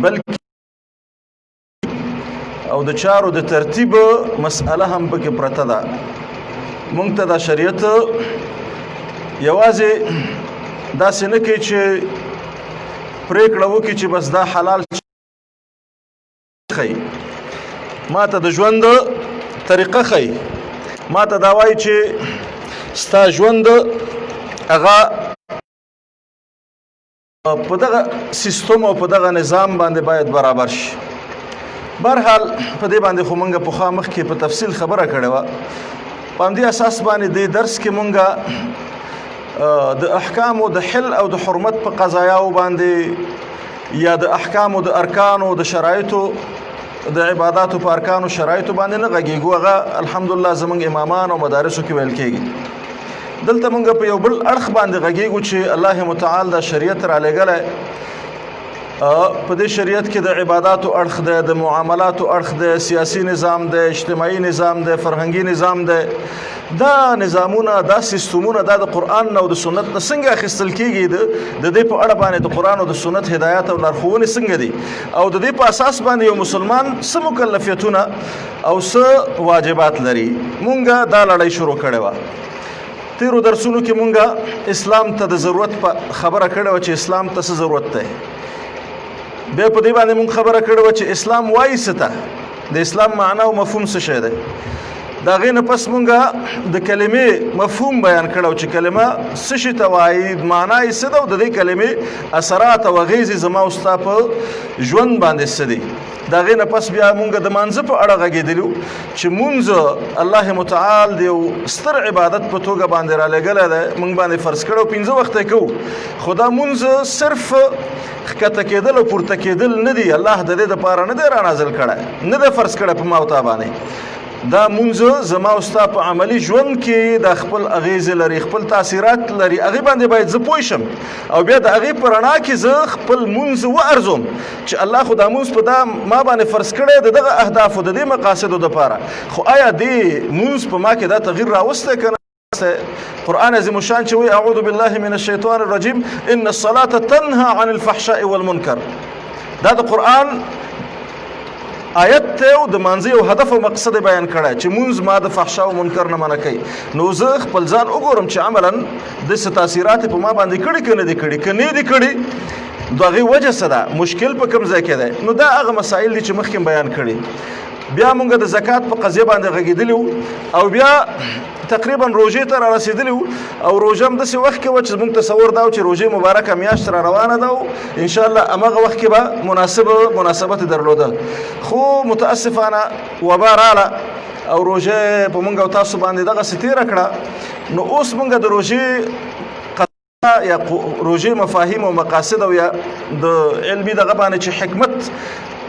بلکې او د چارو د ترتیب مسأله هم پکې پرته ده. مونږ ته دا شریعت یوازې داسې نه کوي چې پرېکړه وکړي چې بس دا حلال ښیي، ما ته د ژوند طریقه ښیي، ما ته دا وایي چې ستا ژوند هغه په دغه سیستم او په دغه نظام باندې باید برابر شي. برحال په دې باندې خو مونږه پخوا مخکې په تفصیل خبره کړې وه. په همدې اساس باندې دې درس کې مونږه د احکامو د حل او د حرمت په قضایاو باندې یا د احکامو د ارکانو د شرایطو د عباداتو په ارکانو شرایطو باندې نه غږیږو. هغه الحمدلله زمونږ امامان او مدارسو کې ویل کېږي. دلته مونږ په یو بل اړخ باندې غږیږو چې الله متعال دا شریعت را لېږلی. په دې شریعت کې د عباداتو اړخ دی، د معاملاتو اړخ دی، سیاسي نظام دی، اجتماعي نظام دی، فرهنګي نظام دی. دا نظامونه، دا سیستمونه دا د قرآن او د سنت نه څنګه اخیستل کېږي، د دې په اړه باندې د قرآن او د سنت هدایات او لارښوونې څنګه دي، او د دې په اساس باندې یو مسلمان څه مکلفیتونه او څه واجبات لري. مونږه دا لړۍ شروع کړې وه. تیرو درسونو کې مونږه اسلام ته د ضرورت په خبره کړې وه چې اسلام ته څه ضرورت دی. بیا په دې باندې مونږ خبره کړې وه چې اسلام وایي څه ته، د اسلام معنا او مفهوم څه شی دی. د هغې نه پس مونږه د کلمې مفهوم بیان کړی چې کلمه څه شي ته وایي، معنا یې څه ده، او د دې کلمې اثرات او اغېزې زما او ستا په ژوند باندې څه دي. د هغې نه پس بیا مونږه د مانځه په اړه غږېدلي چې مونځ الله متعال د یو ستر عبادت په توګه باندې را لېږلی دی، مونږ باندې فرض کړی او 5 وخته یې کوو. خو دا مونځ صرف ښکته کېدل او پورته کېدل نه دي. الله د دې دپاره نه دی را نازل کړی، نه دی فرض کړی په ما او تا باندې. دا مونځ زما او ستا په عملي ژوند کې دا خپل اغېزې لري، خپل تاثیرات لري. هغې باندې باید زه پوه شم او بیا د هغې په رڼا کې زه خپل مونځ وارزوم چې الله خو دا مونځ په دا ما باندې فرض کړی د دغه اهدافو د دې مقاصدو دپاره. خو آیا دې مونځ په ما کې دا تغییر راوستی که نه؟ قرآن عظیم الشان چې وایي اعوذ بالله من الشیطان الرجیم ان الصلاة تنهى عن الفحشاء والمنکر. دا د قرآن آیت ته او د مانځه یو هدف او مقصد بیان کړی چې مونځ ما د فحشا او منکر نه منع کوي. نو زه خپل ځان وګورم چې عملا داسې تاثیرات په ما باندې کړي که نه دي کړي. که نه دي کړي د هغې وجه څه ده، مشکل په کوم ځای کې دی. نو دا هغه مسایل دي چې مخکې بیان کړي. بیا مونږ د زکات په قضیه باندې غږېدلي وو او بیا تقریبا روژې ته را رسېدلي وو او روژه هم داسې وخت کې وه چې زموږ تصور دا و چې روژې مبارکه میاشت را روانه ده او انشاءالله همغه وخت کې به مناسبت درلوده. خو متاسفانه وبا راله او روژه په مونږ او تاسو باندې دغسې تېره کړه. نو اوس مونږ د روژې یا روژې مفاهیم او مقاصد او یا د علمي دغه باندې چې حکمت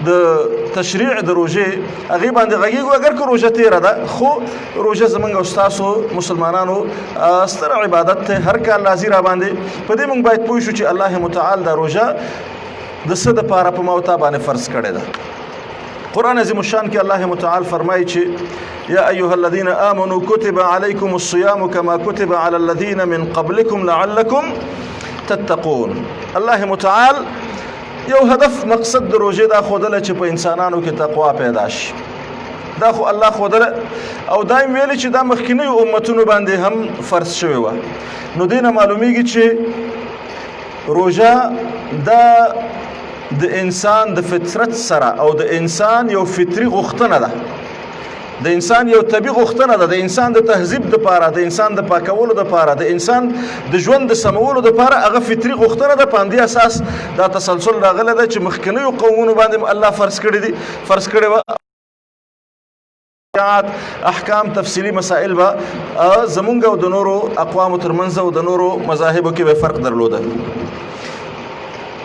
د تشریع د روژې هغې باندې غږېږو. اگر که روژه تېره ده خو روژه زموږ او ستاسو مسلمانانو ستر عبادت دی، هر کال راځي را باندې. په دې موږ باید پوه شو چې الله متعال دا روژه د څه دپاره په ما او تا باندې فرض کړې ده. قرآن عظیم الشان کې الله متعال فرمایي چې یا ایها الذین آمنوا کتب علیکم الصیام کما کتب علی الذین من قبلکم لعلکم تتقون. الله متعال یو هدف مقصد د روژې دا ښودله چې په انسانانو کې تقوا پیدا شي. دا خو الله ښودله او دا یې ویلي چې دا مخکینیو امتونو باندې هم فرض شوې وه. نو دې نه معلومیږي چې روژه دا د انسان د فطرت سره او د انسان یو فطري غوښتنه ده، د انسان یو طبیعي غوښتنه ده، د انسان د تهذیب دپاره، د انسان د پاکولو دپاره، د انسان د ژوند د سمولو دپاره هغه فطري غوښتنه ده. په همدې اساس دا تسلسل راغلی ده چې مخکنیو قومونو باندې الله فرض کړی وه. احکام تفصیلی مسائل به زمونږ او د نورو اقوامو ترمنځ او د نورو مذاهبو کې به فرق درلوده.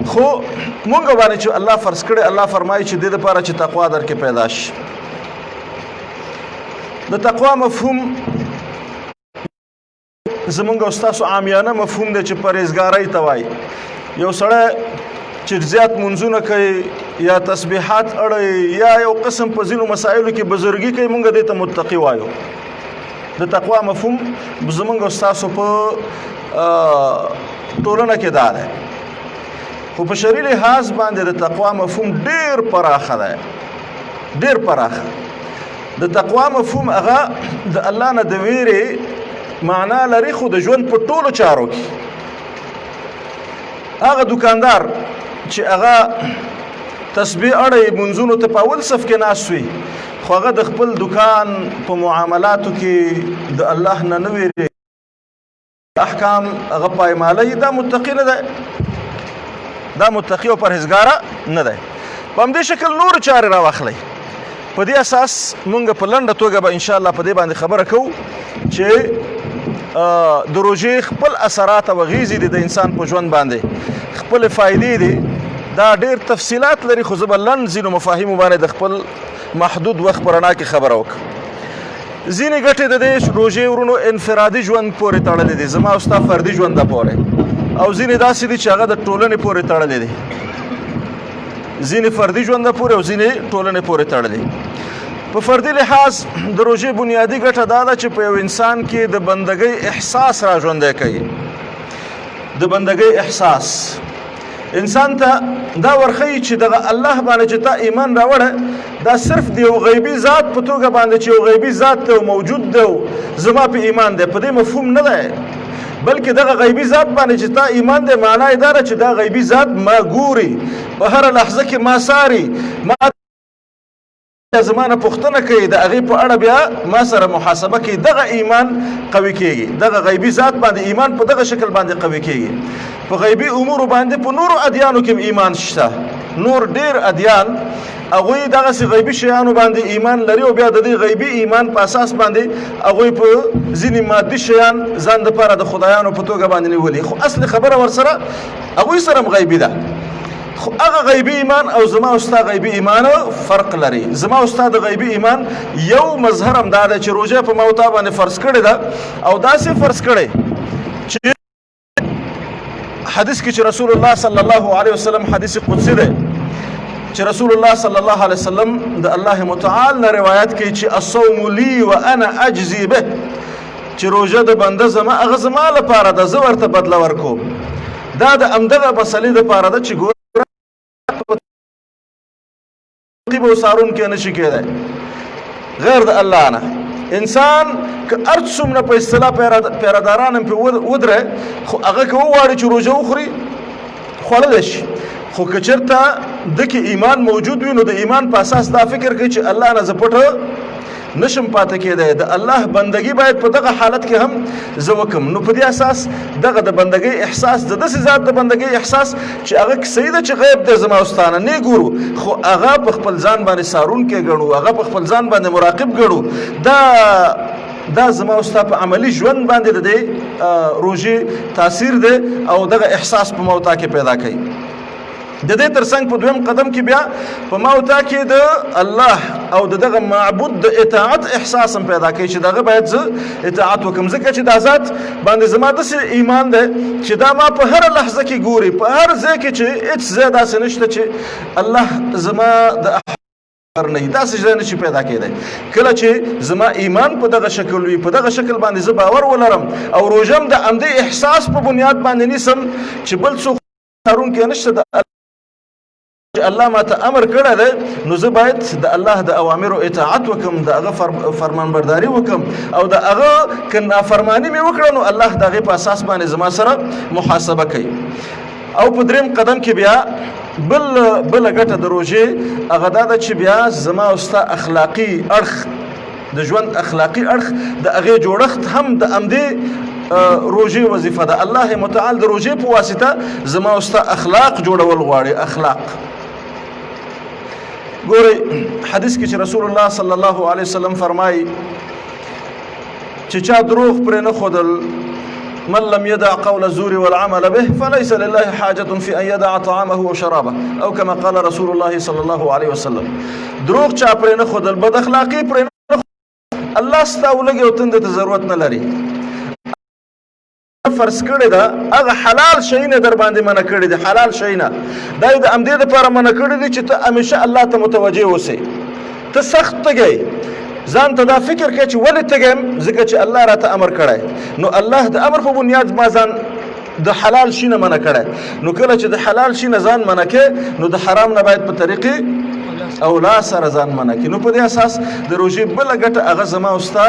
خو مونږ باندې چې الله فرض کړی، الله فرمایي چې دې دپاره چې تقوا در کې پیدا شي. د تقوا مفهوم زمونږ او ستاسو عامیانه مفهوم دی چې پرهیزګارۍ ته وایي. یو سړی چې زیات منځونه کوي یا تسبیحات اړوي یا یو قسم په ځینو مسایلو کې بزرګي کوي، مونږ دې ته متقي وایو. د تقوا مفهوم زمونږ او ستاسو په ټولنه کې دا دی. خو په شرعي لحاظ باندې د تقوا مفهوم ډېر پراخه دی، ډېر پراخه. د تقوا مفهوم هغه د الله نه د ویرې معنا لري، خو د ژوند په ټولو چارو کې. هغه دکاندار چې هغه تسبیح اړوي منځونو ته په اول صف کې ناست وي، خو هغه د خپل دکان په معاملاتو کې د الله نه نه ویري، احکام هغه پایمالوي، دا متقي نه دی، دا متقي او پرهیزګاره نه دی. په همدې شکل نور چارې راواخلئ. په دې اساس مونږ په لنډه توګه به انشاءالله په دې باندې خبره کوو چې د روژې خپل اثرات او اغیزې دي د انسان په ژوند باندې، خپلې فایدې دي. دا ډېر تفصیلات لري، خو زه به لنډ ځینو مفاهیمو باندې د خپل محدود وخت په رڼا کې خبره وکړم. ځینې ګټې د دې روژې ورونو انفرادي ژوند پورې تړلې دي، زما او ستا فردي ژوند پورې، او ځینې داسې دي چې هغه د ټولنې پورې تړلې دي، ځینې فردي ژوند پورې او ځینې ټولنې پورې تړلې. په فردي لحاظ د روژې بنیادي ګټه دا ده چې په یو انسان کې د بندګۍ احساس را ژوندی کوي. د بندګۍ احساس انسان ته دا ورښیي چې دغه الله باندې چې تا ایمان راوړه، دا صرف د یو غیبي ذات په توګه باندې چې یو غیبي ذات دی او موجود دی او زما په ایمان دی، په دې مفهوم نه دی، بلکې دغه غیبي ذات باندې چې تا ایمان دی معنا یې دا ده چې دا غیبي ذات ما ګوري، په هره لحظه کې ما ساري، ما زمانه پوښتنه کوي، د هغې په اړه بیا ما سره محاسبه کوي. دغه ایمان قوي کېږي، دغه غیبي ذات باندې ایمان په دغه شکل باندې قوي کېږي. په غیبي امورو باندې په نورو ادیانو کې ایمان شته، نور ډېر ادیان هغوی دغسې غیبي شیانو باندې ایمان لري، او بیا د دې غیبي ایمان په اساس باندې هغوی په ځینې مادي شیان ځان دپاره د خدایانو په توګه باندې نیولي، خو اصل خبره ورسره هغوی سره هم غیبي ده. خو هغه غیبي ایمان او زما او ستا غیبي ایمان فرق لري. زما او ستا د غیبي ایمان یو مظهر هم دا دی چې روژه په ما او تا باندې فرض کړې ده، او داسې فرض کړې چې حدیث کې چې رسول الله صلی الله علیه وسلم حدیث قدسی دی چې رسول الله صلی الله علیه وسلم د الله متعال نه روایت کوي چې الصوم لی وانا اجزی به، چې روژه د بنده زما هغه زما لپاره ده، زه ورته بدله ورکوم. دا د همدغه مسلې دپاره ده چې رقیب او سارون کې نشي کېدی غیر د الله نه. انسان که هر څومره په اصطلاح پیراداران هم پې ودرې، خو هغه که وغواړي چې روژه وخوري خوړلی شي، خو که چېرته ده کې ایمان موجود وي نو د ایمان په اساس دا فکر کوي چې الله نه زه پټه نشم پاتې کېدی، د الله بندګي باید په دغه حالت کې هم زه وکړم. نو په دې اساس دغه د بندګۍ احساس د داسې ذات د بندګۍ احساس چې هغه صحیح ده چې غیب دی زما او ستا نه نه ګورو، خو هغه په خپل ځان باندې سارونکی ګڼو، هغه په خپل ځان باندې مراقب ګڼو. دا زما او ستا په عملي ژوند باندې د دې روژې تاثیر دی او دغه احساس په ما او تا کې پیدا کوي. د دې ترڅنګ په دویم قدم کې بیا په ما او تا کې د الله او دغه معبود د اطاعت احساس هم پیدا کوي چې دغه باید زه اطاعت وکړم، ځکه چې دا ذات باندې زما داسې ایمان دی چې دا ما په هره لحظه کې ګوري، په هر ځای کې چې هېڅ ځای داسې نشته چې الله زما د نه داسې ځای نشي پیدا کېدی. کله چې زما ایمان په دغه شکل وي، په دغه شکل باندې زه باور ولرم او روژه هم د همدې احساس په بنیاد باندې نیسم چې بل څوک کارونکی نشته، د الله ما ته امر کړی دی نو زه باید د الله د اوامرو اطاعت وکړم، د هغه فرمانبرداري وکړم، او د هغه که نافرماني مې وکړه نو الله د هغې په اساس باندې زما سره محاسبه کوي. او په دریم قدم کې بیا بله ګټه د روژې هغه دا ده چې بیا زما او ستا اخلاقي اړخ، د ژوند اخلاقي اړخ د هغې جوړښت هم د همدې روژې وظیفه ده. الله متعال د روژې په واسطه زما او ستا اخلاق جوړول غواړي. اخلاق ګورئ حدیث کې چې رسول الله صلی الله علیه وسلم فرمایي چې چا دروغ پرې نه ښودل، من لم يدع قول الزور والعمل به فليس لله حاجة في أن يدع طعامه وشرابه أو كما قال رسول الله صلى الله عليه وسلم. دروغ چا پرې نه ښودل، بد اخلاقي پرې نه ښودل، الله ستا ولږې او تندې ته ضرورت نه لري. فرض کړی ده هغه حلال شی نه در باندې منع کړی دی، حلال شی نه، دا یې د همدې دپاره منع کړی دی چې ته همیشه الله ته متوجه اوسې. ته سخت تږی، ځان ته دا فکر کوي چې ولې تږی یم، ځکه چې الله راته امر کړی، نو الله د امر په بنیاد ما ځان د حلال شي نه منع کړی. نو کله چې د حلال شي نه ځان منع کړي نو د حرام نه باید په طریقې اولا سره ځان منع کړي. نو په دې اساس د روژې بله ګټه هغه زما او ستا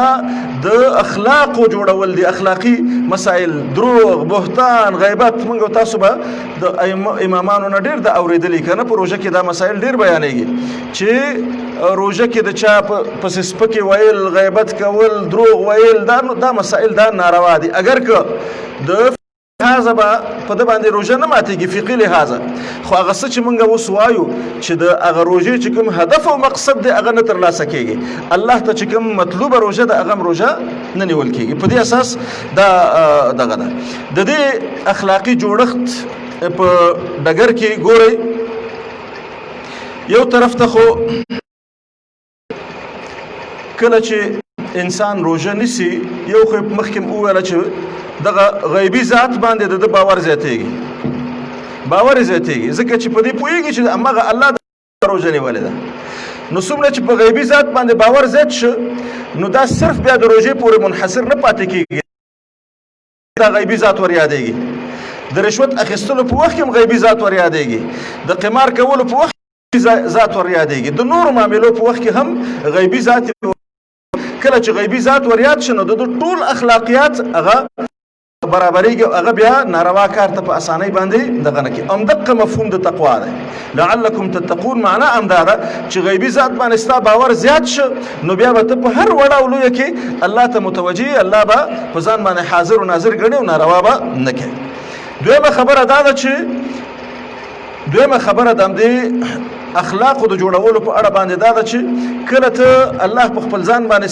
د اخلاقو جوړول دي، اخلاقي مسایل، دروغ، بهتان، غیبت. موږ او تاسو به د امامانو نه ډېر د اورېدلي که نه په روژه کې دا مسایل ډېر بیانېږي چې روژه کې د چا پسې سپکې ویل، غیبت کول، دروغ ویل، دا مسایل دا ناروا دي. اگر که د لحاظه به په ده باندې روژه نه ماتېږي فقهي لحاظه، خو هغه څه چې موږ اوس وایو چې د هغه روژې چې کوم هدف او مقصد دی هغه نه ترلاسه کېږي، الله ته چې کوم مطلوبه روژه ده هغه هم روژه نه نیول کېږي. په دې اساس دا دغه ده. د دې اخلاقي جوړښت په ډګر کې ګورئ، یو طرف ته خو کله چې انسان روژه نیسي، یو خو مخکې وویله چې دغه غیبي ذات باندې د باور زیاتېږي، باور زیاتېږي ځکه چې په دې پوهېږي چې همغه الله د روژه نیولې ده. نو څومره چې په غیبي ذات باندې باور زیات شو نو دا صرف بیا د روژې پورې منحصر نه پاتې کېږي، دا غیبي ذات ور یادېږي. د رشوت اخیستلو په وخت کې هم غیبي ذات ور یادېږي، د قمار کولو په وخت کې ذات ور یادېږي، د نورو معاملو په وخت کې هم غیبي ذات. کله چې غیبي ذات ور یاد شي نو د ټول اخلاقیات هغه برابرېږي، هغه بیا ناروا کار ته په اسانۍ باندې دغه نه کوي. همدغه مفهوم د تقوا دی، لعلکم تتقون. معنا همدا ده چې غیبي ذات باندې ستا باور زیات شو نو بیا به ته په هر وړه او لویه کې الله ته متوجه، الله به په ځان باندې حاضر و ناظر ګڼي او ناروا به نه کوي. دویمه خبره دا ده چې دویمه خبره د همدې اخلاقو د جوړولو په اړه باندې دا ده چې کله ته الله په خپل ځان باندې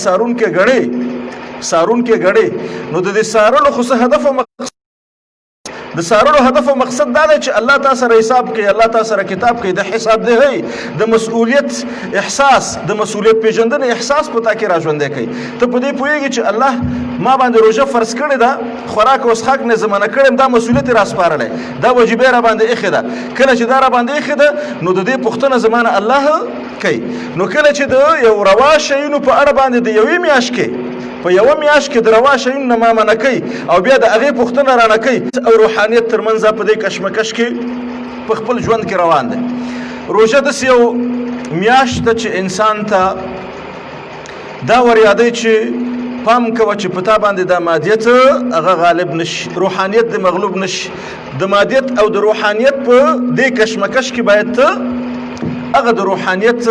سارونکی ګڼې نو د دې سارلو خو څه هدف او مقصد، د سارلو هدف او مقصد دا دی چې الله تعالی سره حساب کوي، الله تعالی سره کتاب کوي، د حساب دی د مسؤلیت احساس، د مسؤلیت پېژندنې احساس په تا کې راژوندی کوي. ته په دې پوهېږي چې الله ما باندې روژه فرض کړې ده، خوراک او څښاک نه زمانه کړی، دا مسؤلیت یې راسپارلی، دا وجیبه را باندې ایښې ده. کله چې دا را باندې ایښې ده نو د دې پوښتنه زمانه الله کوي. نو کله چې د یو روا شیونو په اړه باندې د یوې میاشت کې په یوه میاشت کې د روا شیونو نه ما منع کوي او بیا د هغې پوښتنه رانه کوي او روحانیت ترمنځ په دې کشمکش کې په خپل ژوند کې روان دی. روژه داسې یو میاشت ده چې انسان ته دا ور یادوي چې پام کوه چې په تا باندې دا مادیت هغه غالب نشي، روحانیت د مغلوب نشي. د مادیت او د روحانیت په دې کشمکش کې باید ته هغه د روحانیت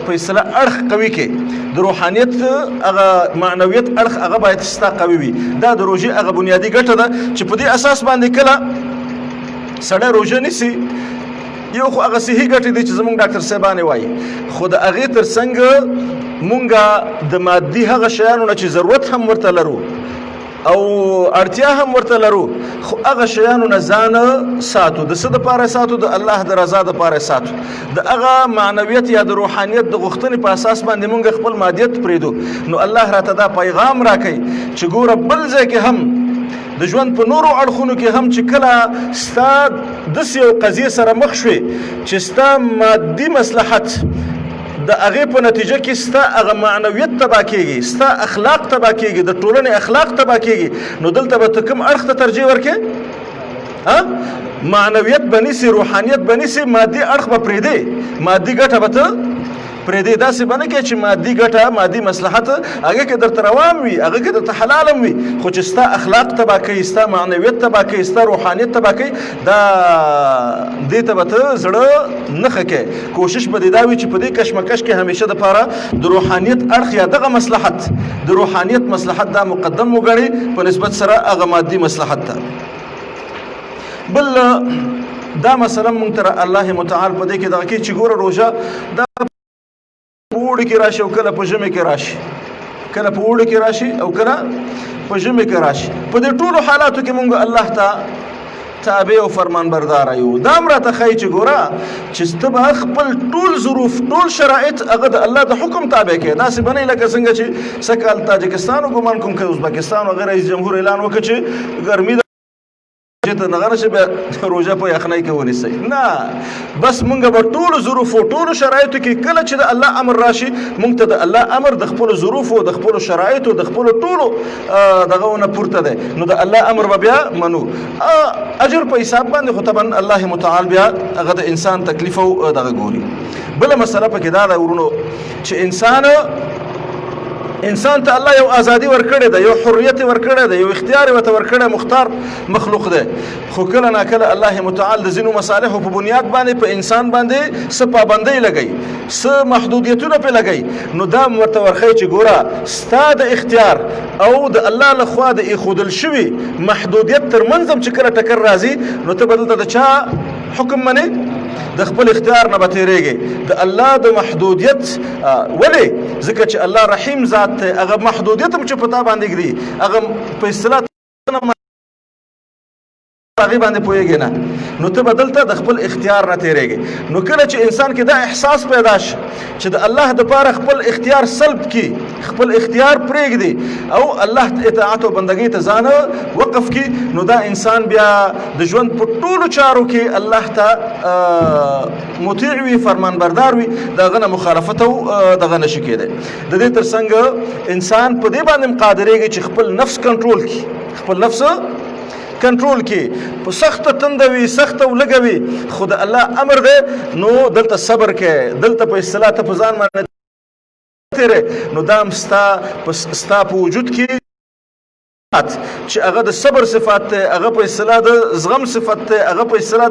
فیصله اړخ قوي کې، د روحانیت هغه معنویت اړخ هغه باید ستا قوي وي. دا د روژې هغه بنیادي ګټه ده چې په دې اساس باندې کله سړی روژه نیسي، یو خو هغه صحي ګټې دي چې زموږ ډاکټر صاحبانې وایي، خو د هغې تر څنګ مونږه د مادي هغه شیانو نه چې ضرورت هم ورته لرو او اړتیا هم ورته لرو، خو هغه شیانو نه ځان ساتو. د څه دپاره ساتو؟ د الله د رضا دپاره ساتو. د هغه معنویت یا د روحانیت د غوښتنې په اساس باندې مونږ خپل مادیت پرېږدو. نو الله راته دا پیغام راکوي چې ګوره بل ځای کې هم د ژوند په نورو اړخونو کې هم چې کله ستا داسې یو قضیې سره مخ شوې چې ستا مادي مصلحت د هغې په نتیجه کې ستا هغه معنویت تباه کېږي، ستا اخلاق تباه کېږي، د ټولنې اخلاق تباه کېږي، نو دلته به ته کوم اړخ ته ترجیح ورکړې؟ معنویت به نیسي، روحانیت به نیسي، مادي اړخ به پرېږدې، مادي ګټه به ته پرېږدې. داسې به نه کوې چې مادي ګټه، مادي مصلحت هغې کې درته روان وي، هغه کې درته حلال هم وي، خو چې ستا اخلاق تباه کوي، ستا معنویت تباه کوي، ستا روحانیت تباه کوي، دا دې ته به ته زړه نه ښه کوې. کوشش به دې دا وي چې په دې کشمکش کې همیشه دپاره د روحانیت اړخ یا دغه مصلحت، د روحانیت مصلحت دا مقدم وګڼې په نسبت سره هغه مادي مصلحت ته. بل دا مثلا مونږ ته الله متعال په دې کې دغه کې چې ګوره روژه دا په اوړي کې راشي او کله په ژمي کې راشي، کله په اوړي کې راشي او کله په ژمي کې راشي. په دې ټولو حالاتو کې مونږ الله ته تابع او فرمان بردار یو. دا هم راته ښایي چې ګوره چې ته به خپل ټول ظروف، ټول شرایط هغه د الله د حکم تابع کړې. داسې به نه لکه څنګه چې سږ کال تاجکستان ګمان کوم که ازبکستان وغیره رئیس جمهور اعلان وکړ چې ګرمي روژې ته نغه نشي بیا روژه په یخنۍ کې ونیسئ نه بس مونږ به ټولو ظروفو ټولو شرایطو کې کله چې د الله امر راشي مونږ ته د الله امر د خپلو ظروفو د خپلو شرایطو د خپلو ټولو دغه نه پورته دی نو د الله امر به بیا منو اجر په حساب باندې خو طبعا الله متعال بیا هغه د انسان تکلیف او دغه ګوري بله مسله پکې دا ده ورونو چې انسان ته الله یو ازادي ورکړې ده یو حریت ورکړې ده یو اختیار ورته ورکړی مختار مخلوق ده خو کله ناکله الله متعال د ځینو مصالحو په بنیاد باندې په انسان باندې څه پابندۍ لګوي څه محدودیتونه پرې لګوي نو دا ورته ورښیي چې ګوره ستا د اختیار او د الله لخوا د ایښودل شوي محدودیت تر منځ هم چې کله ټکر راځي نو ته به دلته د چا حکم منې د خپل اختیار نه به تېرېږي د الله د محدودیت ولې ځکه چې الله رحیم ذات دی هغه محدودیت هم چې په تا باندې ږدي هغه په اصطلاح هغې باندې پوهېږي نه نو ته به دلته د خپل اختیار نه تېرېږي نو کله چې انسان کې دا احساس پیدا شي چې د الله دپاره خپل اختیار سلب کړي خپل اختیار پرېږدي او الله اطاعت او بندګۍ ته ځان وقف کړي نو دا انسان بیا د ژوند په ټولو چارو کې الله ته مطیع وي فرمانبردار وي د هغه نه مخالفت او دغه نشي کېدی د دې تر څنګ انسان په دې باندې هم قادرېږي چې خپل نفس کنټرول کړي خپل نفس کنټرول کې په سخته تنده وي سخته ولږه وي خو د الله امر دی نو دلته صبر کې دلته په اصطلاح ته په ځان باندې تېرې نو دا هم ستا په وجود کې چې هغه د صبر صفات دی هغه په اصطلاح د زغم صفت دی هغه په اصطلاح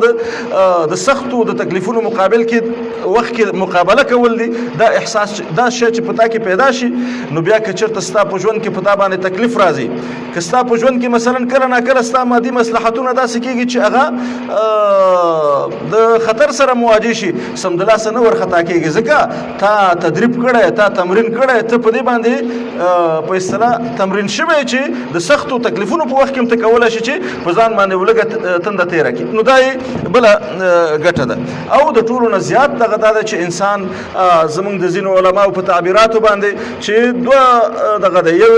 د سختو د تکلیفونو مقابل کې وخت کې مقابله کول دي دا احساس دا شی چې په تا کې پیدا شي نو بیا که چېرته ستا په ژوند کې په تا باندې تکلیف راځي که ستا په ژوند کې مثلا کله ناکله ستا مادي مصلحتونه داسې کېږي چې هغه د خطر سره مواجه شي سمدلاسه نه ورخطا کېږي ځکه تا تدریب کړی تا تمرین کړی ته په دې باندې په اصطلاح تمرین شوی چې د سختو تکلیفونو په وخت کې هم ته کولی شي چې په ځان باندې ولږه تنده تېره کړي نو دا یې بله ګټه ده او د ټولو نه زیات دغه دا ده چې انسان زموږ د ځینو علماو په تعبیراتو باندې چې دوه دغه ده یو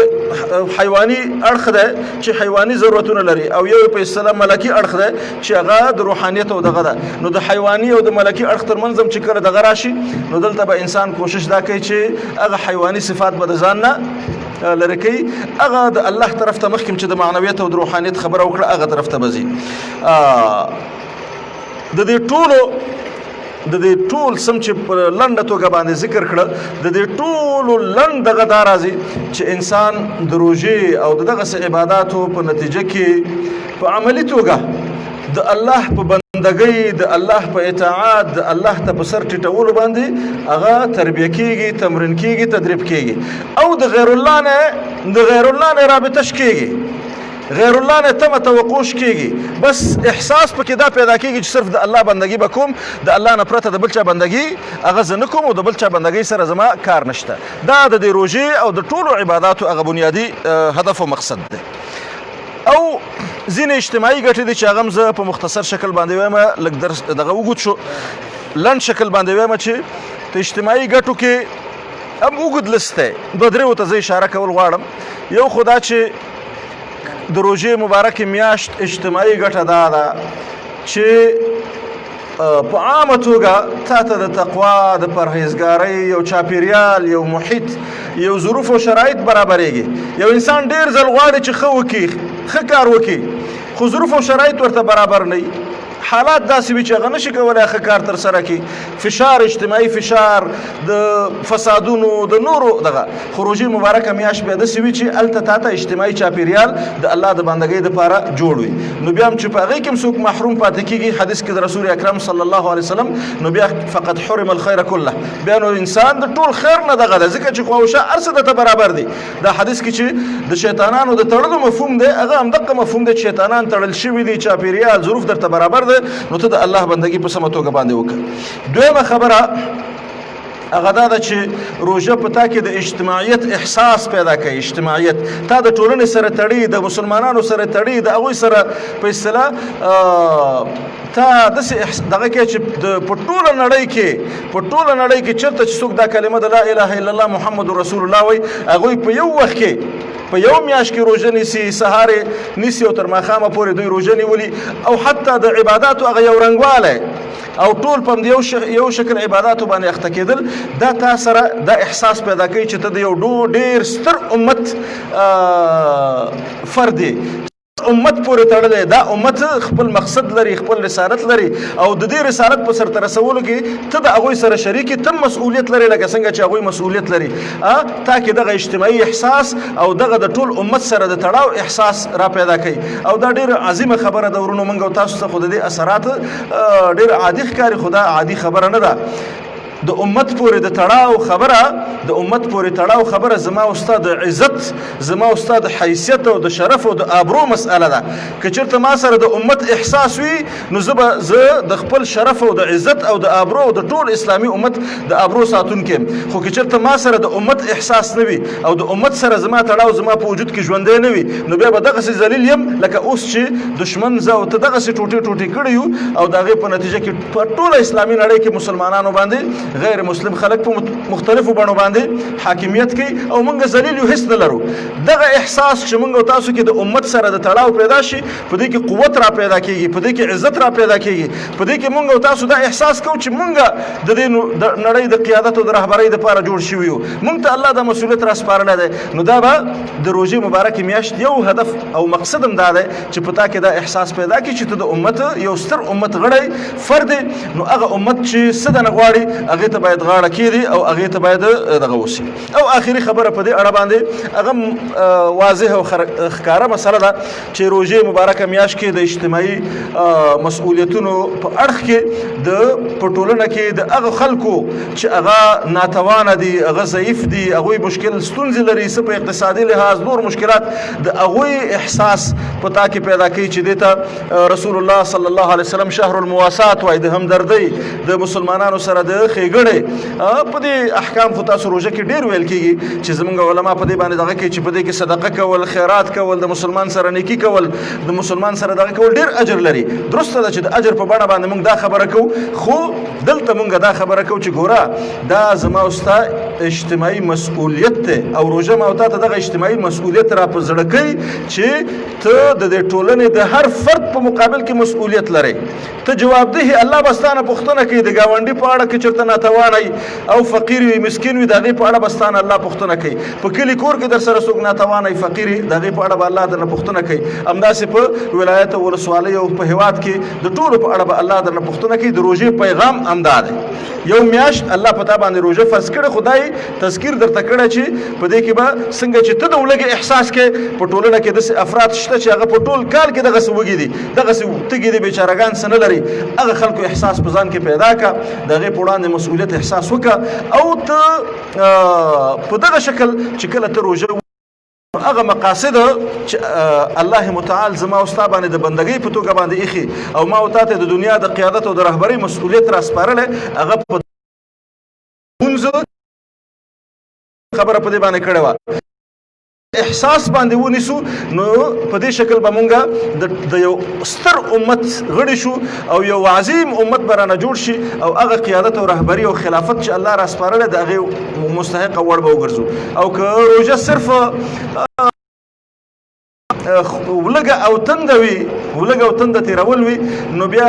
حیواني اړخ ده چې حیواني ضرورتونه لري او یو په اصطلاح ملکي اړخ ده چې هغه د روحانیت او دغه ده نو د حیواني او د ملکي اړخ تر منځ هم چې کله دغه راشي نو دلته به انسان کوشش دا کوي چې هغه حیواني صفات به د ځان نه لري کوي هغه د الله طرف ته مخکې چې د معنویت او د روحانیت خبره وکړه هغه طرف ته به ځي د دې ټول سم چې په لنډه توګه باندې ذکر کړه د دې ټولو لنډ دغه دا راځي چې انسان د روژې او دغسې عباداتو په نتیجه کې په عملي توګه د الله په بندګۍ د الله په اطاعت د الله ته په سر ټیټولو باندې هغه تربیه کېږي تمرین کېږي تدریب کېږي او د غیر الله نه رابطه کېږي غیر الله نه تمه توقع کېږي بس احساس پکې دا پیدا کېږي چې صرف د الله بندګي به کوم د الله نه پرته د بل چا بندګي هغه زه نه کوم او د بل چا بندګۍ سره زما کار نشته دا د دې روژې او د ټولو عباداتو هغه بنیادي هدف او مقصد دی او ځینې اجتماعي ګټې دي چې هغه هم زه په مختصر شکل باندې وایم لږ درس دغه اوږد شو لنډ شکل باندې وایم چې په اجتماعي ګټو کې هم اوږد لست دی دوه درېو ته زه اشاره کول غواړم یو خو دا چې د روژې مبارکې میاشت اجتماعي ګټه دا ده چې په عامه توګه تا ته د تقوا د پرهیزګارۍ یو چاپیریال یو محیط یو ظروف او شرایط برابرېږي یو انسان ډېر ځل غواړي چې ښه وکړي ښه کار وکړي خو ظروف او شرایط ورته برابر نه وي حالات داسې وي چې هغه نشي کولی ښه کار ترسره کړي فشار اجتماعي فشار د فسادونو د نورو دغه خو روژې مبارکه میاشت بیا داسې وي چې هلته تا ته اجتماعي چاپیریال د الله د بندګۍ دپاره جوړ وي نو بیا هم چې په هغې کې هم څوک محروم پاتې کېږي حدیث کې د رسول اکرم صلی الله علیه وسلم نو بیا فقط حرم الخیر کله بیا نو انسان د ټول خیر نه دغه ده ځکه چې خواوشه هر څه درته برابر دي دا حدیث کې چې د شیطانانو د تړلو مفهوم دی هغه همدغه مفهوم دی چې شیطانان تړل شوي دي چاپیریال ظروف درته برابر دی نو ته د الله بندګي په سمه توګه باندې وکړه دویمه خبره هغه دا ده چې روژه په تا کې د اجتماعیت احساس پیدا کوي اجتماعیت تا د ټولنې سره تړي د مسلمانانو سره تړي د هغوی سره په اصطلاح تا داسې دغه کې چې په ټوله نړۍ کې چېرته چې څوک دا کلمه د لا اله الا الله محمد رسول الله وایي هغوی په یو وخت کې په یو میاشت کې روژه نیسي سهار نیسي او تر ماښامه پورې دوی روژه نیولي او حتی د عباداتو هغه یو رنګوالی او ټول په یو شکل عباداتو باندې اخته کېدل دا تا سره دا احساس پیدا کوي چې ته د یو ډېر ستر امت فرد یې امت پورې تړلی دا امت خپل مقصد لري خپل رسالت لري او د دې رسالت په سرته رسولو کې ته د هغوی سره شریک یې ته مسؤلیت لري لکه څنګه چې هغوی مسؤلیت لري تا کې دغه اجتماعي احساس او دغه د ټول امت سره د تړاو احساس را پیدا کوي او دا ډېره عظیمه خبره ده ورونو موږ او تاسو ته خو د دې اثرات ډېر عادي ښکاري خو دا عادي خبره نه ده د امت پورې د تړاو خبره د امت پورې تړاو خبره زما او ستا د عزت زما او ستا د حیثیت او د شرف او د آبرو مسأله ده که چېرته ما سره د امت احساس وي نو زه د خپل شرف او د عزت او د آبرو او د ټول اسلامي امت د آبرو ساتونکی یم خو که چېرته ما سره د امت احساس نه وي او د امت سره زما تړاو زما په وجود کې ژوندی نه وي نو بیا به دغسې ذلیل یم لکه اوس چې دشمن زه او ته دغسې ټوټې ټوټې کړي یو او د هغې په نتیجه کې په ټوله اسلامي نړۍ کې مسلمانانو باندې غیر مسلم خلک په مختلفو بڼو باندې حاکمیت کوي او موږ ذلیل یو هیڅ نه لرو دغه احساس چې موږ او تاسو کې د امت سره د تړاو پیدا شي په دې کې قوت را پیدا کیږي په دې کې عزت را پیدا کیږي په دې کې موږ او تاسو دا احساس کوو چې موږ د دې نړۍ د قیادت او د رهبرۍ دپاره جوړ شوي یو موږ ته الله دا مسؤلیت را سپارلی دی نو دا به د روژې مبارکې میاشت یو هدف او مقصد هم دا دی چې په تا کې دا احساس پیدا کړي چې ته د امت یو ستر امت غړی فرد نو هغه امت چې څه دنه غواړي هغې ته باید غاړه کېږدي او هغې ته باید دغه وشي او آخري خبره په دې اړه باندې هغه واضح او ښکاره مسله ده چې روژې مبارکه میاشت کې د اجتماعي مسؤلیتونو په اړخ کې په ټولنه کې د هغه خلکو چې هغه ناتوانه دي هغه ضعیف دي هغوی مشکل ستونزې لري څه په اقتصادي لحاظ نور مشکلات د هغوی احساس په تا کې پیدا کوي چې دې ته رسول الله صلی الله علیه وسلم شهر المواسات وایي د همدردۍ د مسلمانانو سره د ښېګڼې په دې احکام خو تاسو روژه کې ډېر ویل کېږي چې زمونږ علما په دې باندې دغه کوي چې په دې کې صدقه کول خیرات کول د مسلمان سره نیکي کول د مسلمان سره دغه کول ډېر اجر لري درسته ده چې د اجر په بڼه باندې موږ دا خبره کوو خو دلته موږ دا خبره کوو چې ګوره دا زما او ستا اجتماعي مسؤلیت دی او روژه ما او تا ته دغه اجتماعي مسؤلیت را په زړه کوي چې ته د دې ټولنې د هر فرد په مقابل کې مسؤلیت لري ته جوابدهي الله به ستا نه پوښتنه کوي د ګاونډي په اړه که چېرته ناتوانی او فقیر وي مسکین وي د هغې په اړه به ستا نه الله پوښتنه کوي په کلي کور کې در سره څوک ناتوانی فقیر وي د هغې په اړه به الله درنه پوښتنه کوي همداسې په ولایت او ولسوالۍ او په هېواد کې د ټولو په اړه به الله درنه پوښتنه کوي د روژې پیغام همدا دی یو میاشت الله په تا باندې روژه فرض کړې خدای تذکیر درته کړی چې په دې کې به څنګه چې ته د ولږې احساس کې په ټولنه کې داسې افراد شته چې هغه په ټول کال کې دغسې وږي دي دغسې تږي دي بیچارهګان څه نه لري هغه خلکو احساس په ځان کې پیدا کړه د هغې په وړاندې مسؤلیت احساس وکړه او ته په دغه شکل چې کله ته روژه هغه مقاصد چې الله متعال زما او ستا باندې د بندګۍ په توګه باندې ایښي او ما او تا ته د دنیا د قیادت او د رهبرۍ مسؤلیت را سپارلی هغه په خبره په دې باندې کړې وه احساس باندې ونیسو نو په دې شکل به مونږه د یو ستر امت غړي شو او یو عظیم امت به رانه جوړ شي او هغه قیادت او رهبري او خلافت چې الله را سپارلی د هغې مستحقه وړ به وګرځو او که روژه صرف ولګه او تنده وي ولګه او تنده تېرول وي نو بیا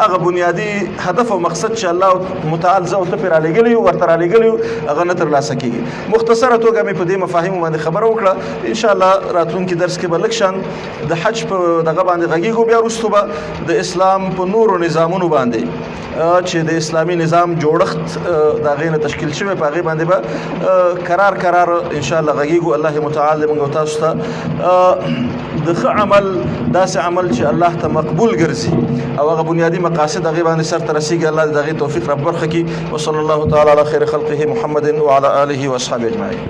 هغه بنیادي هدف او مقصد چې الله متعال زه او ته پرې رالیږلی یو ورته رالیږلی یو هغه نه ترلاسه کېږي مختصره توګه مې په دې مفاهیمو باندې خبره وکړه انشاءالله راتلونکي درس کې به لږ شان د حج په دغه باندې غږېږو بیا وروستو به د اسلام په نورو نظامونو باندې چې د اسلامي نظام جوړښت د هغې نه تشکیل شوی په هغې باندې به قرار انشاءالله غږېږو الله متعال دې موږ او تاسو ته د ښه عمل داسې عمل چې الله ته مقبول ګرځي او هغه بنیادي مقاصد هغې باندې سرته رسېږي الله دې د هغې توفیق را برخه کړي وصلی الله تعالی علی خیر خلقه محمد وعلى آله واصحابه اجمعین